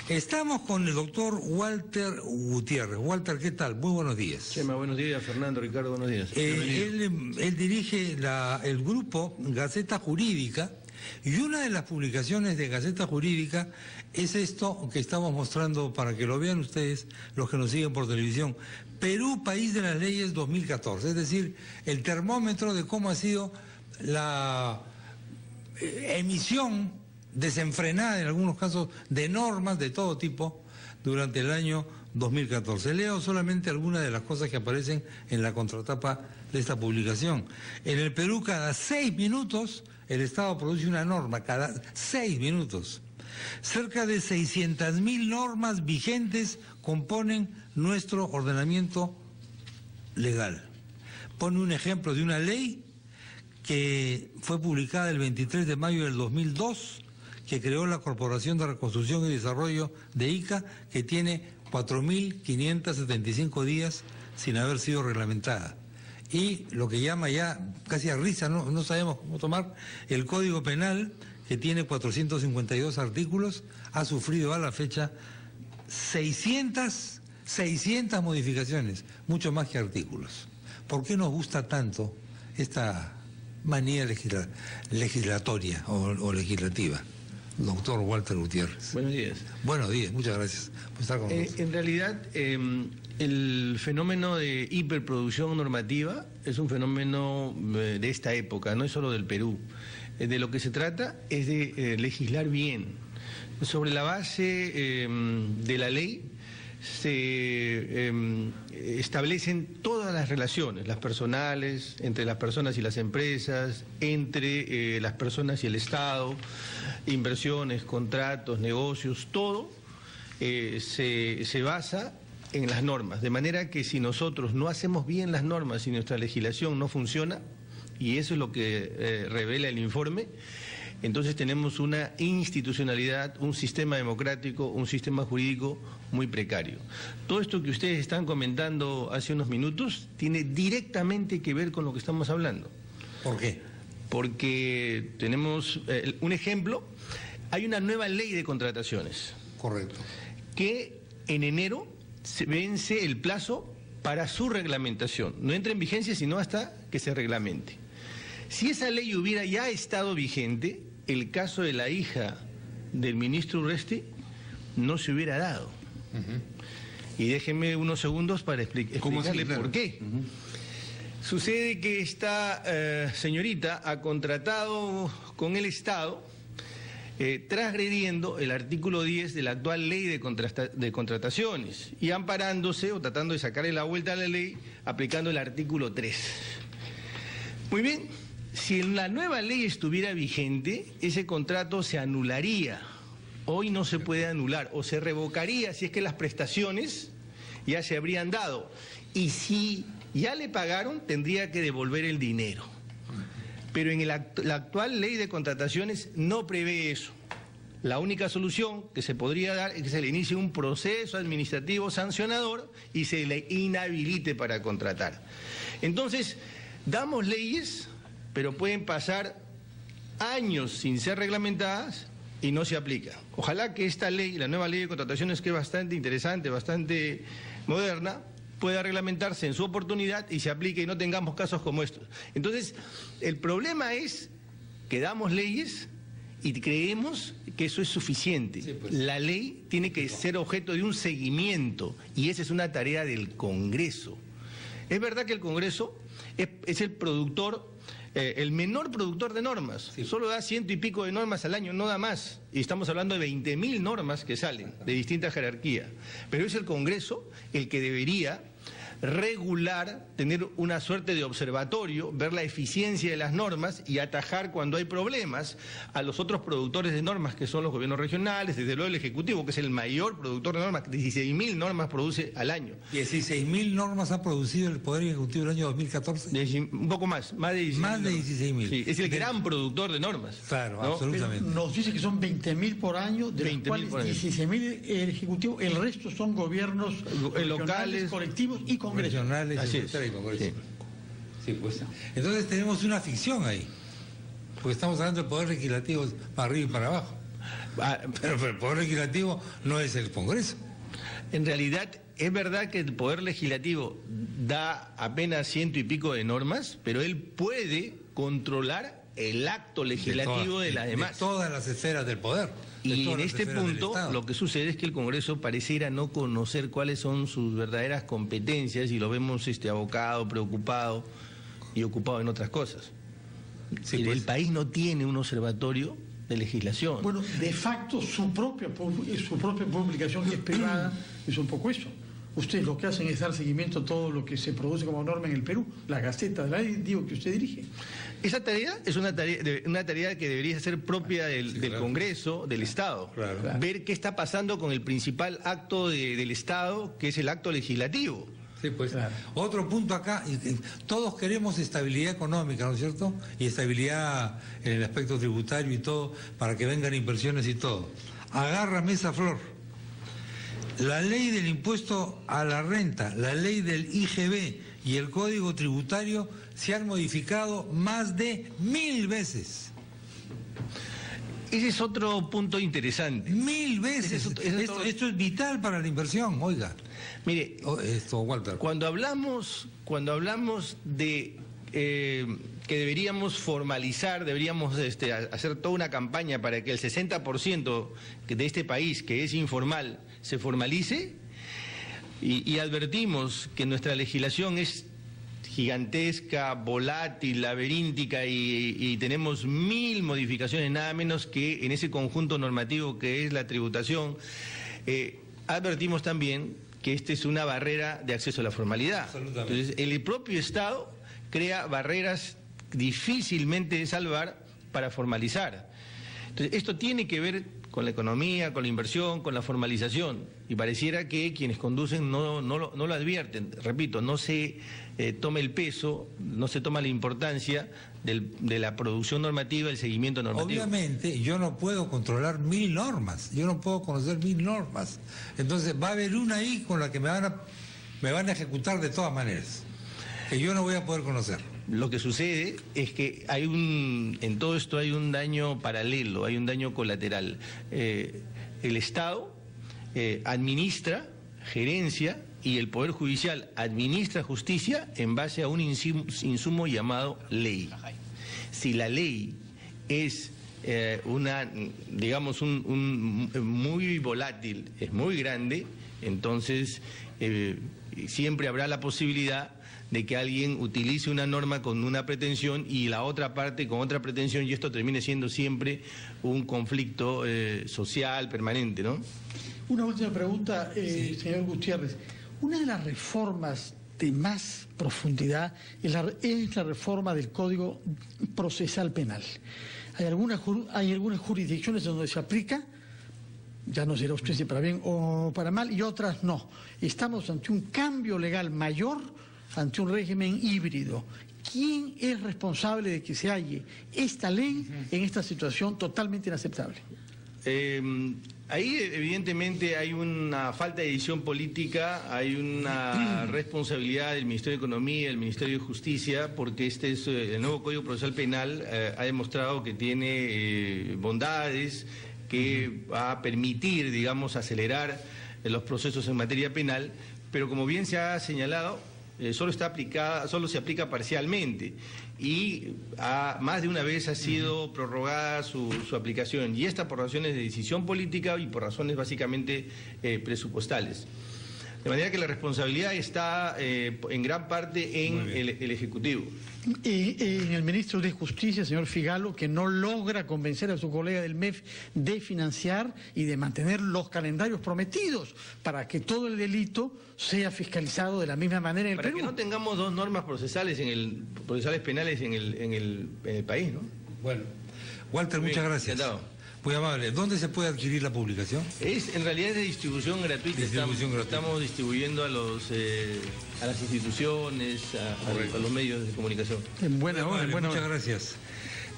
Estamos con el doctor Walter Gutiérrez. Walter, ¿qué tal? Muy buenos días. Chema, buenos días. Fernando, Ricardo, buenos días. Él dirige el grupo Gaceta Jurídica, y una de las publicaciones de Gaceta Jurídica es esto que estamos mostrando para que lo vean ustedes, los que nos siguen por televisión. Perú, país de las leyes 2014, es decir, el termómetro de cómo ha sido la emisión desenfrenada en algunos casos de normas de todo tipo durante el año 2014. Leo solamente algunas de las cosas que aparecen en la contratapa de esta publicación. En el Perú, cada 6 minutos el Estado produce una norma, cada 6 minutos. Cerca de 600.000 normas vigentes componen nuestro ordenamiento legal. Pone un ejemplo de una ley que fue publicada el 23 de mayo del 2002, que creó la Corporación de Reconstrucción y Desarrollo de Ica, que tiene 4.575 días sin haber sido reglamentada. Y lo que llama ya casi a risa, no sabemos cómo tomar, el Código Penal, que tiene 452 artículos, ha sufrido a la fecha 600 modificaciones, mucho más que artículos. ¿Por qué nos gusta tanto esta manía legislatoria o legislativa? Doctor Walter Gutiérrez. Buenos días. Buenos días, muchas gracias por estar con nosotros. En realidad, el fenómeno de hiperproducción normativa es un fenómeno de esta época, no es solo del Perú. De lo que se trata es de legislar bien. Sobre la base de la ley se establecen todas las relaciones, las personales, entre las personas y las empresas, entre las personas y el Estado, inversiones, contratos, negocios, todo se basa en las normas, de manera que si nosotros no hacemos bien las normas y nuestra legislación no funciona, y eso es lo que revela el informe, entonces tenemos una institucionalidad, un sistema democrático, un sistema jurídico muy precario. Todo esto que ustedes están comentando hace unos minutos tiene directamente que ver con lo que estamos hablando. ¿Por qué? Porque tenemos un ejemplo, hay una nueva ley de contrataciones. Correcto. Que en enero se vence el plazo para su reglamentación. No entra en vigencia sino hasta que se reglamente. Si esa ley hubiera ya estado vigente, el caso de la hija del ministro Urresti no se hubiera dado. Y déjenme unos segundos para explicarle por qué. Sucede que esta señorita ha contratado con el Estado, transgrediendo el artículo 10 de la actual ley de contrataciones y amparándose o tratando de sacarle la vuelta a la ley aplicando el artículo 3. Muy bien. Si la nueva ley estuviera vigente, ese contrato se anularía. Hoy no se puede anular, o se revocaría si es que las prestaciones ya se habrían dado. Y si ya le pagaron, tendría que devolver el dinero. Pero en la actual ley de contrataciones no prevé eso. La única solución que se podría dar es que se le inicie un proceso administrativo sancionador y se le inhabilite para contratar. Entonces, damos leyes, pero pueden pasar años sin ser reglamentadas y no se aplica. Ojalá que esta ley, la nueva ley de contrataciones, que es bastante interesante, bastante moderna, pueda reglamentarse en su oportunidad y se aplique y no tengamos casos como estos. Entonces, el problema es que damos leyes y creemos que eso es suficiente. Sí, pues. La ley tiene que ser objeto de un seguimiento y esa es una tarea del Congreso. Es verdad que el Congreso es el productor, el menor productor de normas, sí. Solo da 100 y pico de normas al año, no da más, y estamos hablando de 20.000 normas que salen de distinta jerarquía, pero es el Congreso el que debería regular, tener una suerte de observatorio, ver la eficiencia de las normas y atajar cuando hay problemas a los otros productores de normas, que son los gobiernos regionales, desde luego el Ejecutivo, que es el mayor productor de normas, 16.000 normas produce al año. 16.000 normas ha producido el Poder Ejecutivo el año 2014. Un poco más de 16.000. Más de 16.000. Sí, es el gran productor de normas. Claro, ¿no? Absolutamente. Pero nos dice que son 20.000 por año, de los cuales 16.000 el Ejecutivo, el resto son gobiernos locales, colectivos y congresos. Regionales, etcétera, y congresos. Sí, pues. Entonces tenemos una ficción ahí, porque estamos hablando del poder legislativo para arriba y para abajo. Pero el Poder Legislativo no es el Congreso. En realidad, es verdad que el Poder Legislativo da apenas 100 y pico de normas, pero él puede controlar el acto legislativo de las demás. De todas las esferas del poder. Y en este punto lo que sucede es que el Congreso pareciera no conocer cuáles son sus verdaderas competencias y lo vemos abocado, preocupado y ocupado en otras cosas. Sí, pues. El país no tiene un observatorio de legislación. Bueno, de facto su propia publicación, que es privada, es un poco eso. Ustedes lo que hacen es dar seguimiento a todo lo que se produce como norma en el Perú, la Gaceta de la Ley, digo, que usted dirige. Esa tarea es una tarea que debería ser propia del Congreso, del Estado. Claro. Ver qué está pasando con el principal acto del Estado, que es el acto legislativo. Sí, pues. Claro. Otro punto acá, todos queremos estabilidad económica, ¿no es cierto? Y estabilidad en el aspecto tributario y todo, para que vengan inversiones y todo. Agárrame esa flor. La ley del impuesto a la renta, la ley del IGB y el Código Tributario se han modificado más de 1000 veces. Ese es otro punto interesante. 1000 veces. Esto es vital para la inversión, oiga. Mire, Walter. Cuando hablamos de que deberíamos formalizar, deberíamos hacer toda una campaña para que el 60% de este país, que es informal, se formalice, y advertimos que nuestra legislación es gigantesca, volátil, laberíntica y tenemos 1000 modificaciones, nada menos que en ese conjunto normativo que es la tributación. Advertimos también que esta es una barrera de acceso a la formalidad. Entonces, el propio Estado crea barreras difícilmente de salvar para formalizar. Entonces, esto tiene que ver con la economía, con la inversión, con la formalización, y pareciera que quienes conducen no lo advierten. Repito, no se toma el peso, no se toma la importancia de la producción normativa, el seguimiento normativo. Obviamente yo no puedo controlar 1000 normas, yo no puedo conocer 1000 normas, entonces va a haber una ahí con la que me van a ejecutar de todas maneras, que yo no voy a poder conocer. Lo que sucede es que en todo esto hay un daño paralelo, hay un daño colateral. El Estado administra, gerencia, y el Poder Judicial administra justicia en base a un insumo llamado ley. Si la ley es muy volátil, es muy grande, entonces siempre habrá la posibilidad de que alguien utilice una norma con una pretensión y la otra parte con otra pretensión, y esto termine siendo siempre un conflicto social permanente, ¿no? Una última pregunta, señor Gutiérrez. Una de las reformas de más profundidad es la reforma del Código Procesal Penal. Hay algunas jurisdicciones donde se aplica, ya no será usted si para bien o para mal, y otras no. Estamos ante un cambio legal mayor, ante un régimen híbrido. ¿Quién es responsable de que se halle esta ley en esta situación totalmente inaceptable? Ahí evidentemente hay una falta de decisión política, hay una responsabilidad del Ministerio de Economía y del Ministerio de Justicia, porque el nuevo Código Procesal Penal ha demostrado que tiene bondades, que va a permitir, digamos, acelerar los procesos en materia penal, pero como bien se ha señalado, solo se aplica parcialmente y más de una vez ha sido prorrogada su aplicación, y esta por razones de decisión política y por razones básicamente presupuestales. De manera que la responsabilidad está en gran parte en el Ejecutivo. En el ministro de Justicia, señor Figalo, que no logra convencer a su colega del MEF de financiar y de mantener los calendarios prometidos para que todo el delito sea fiscalizado de la misma manera en el Perú. Para que no tengamos dos normas procesales penales en el país, ¿no? Bueno, Walter, muchas gracias. Encantado. Muy amable. ¿Dónde se puede adquirir la publicación? En realidad es de distribución gratuita. Estamos distribuyendo a las instituciones, a los medios de comunicación. En buena hora. Muchas gracias.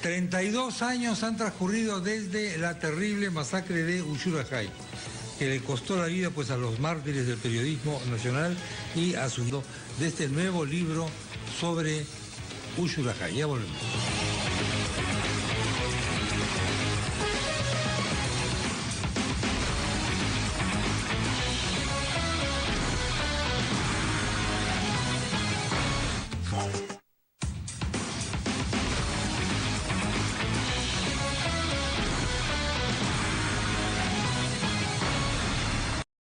32 años han transcurrido desde la terrible masacre de Ushurajay, que le costó la vida pues a los mártires del periodismo nacional y a su de este nuevo libro sobre Ushurajay. Ya volvemos.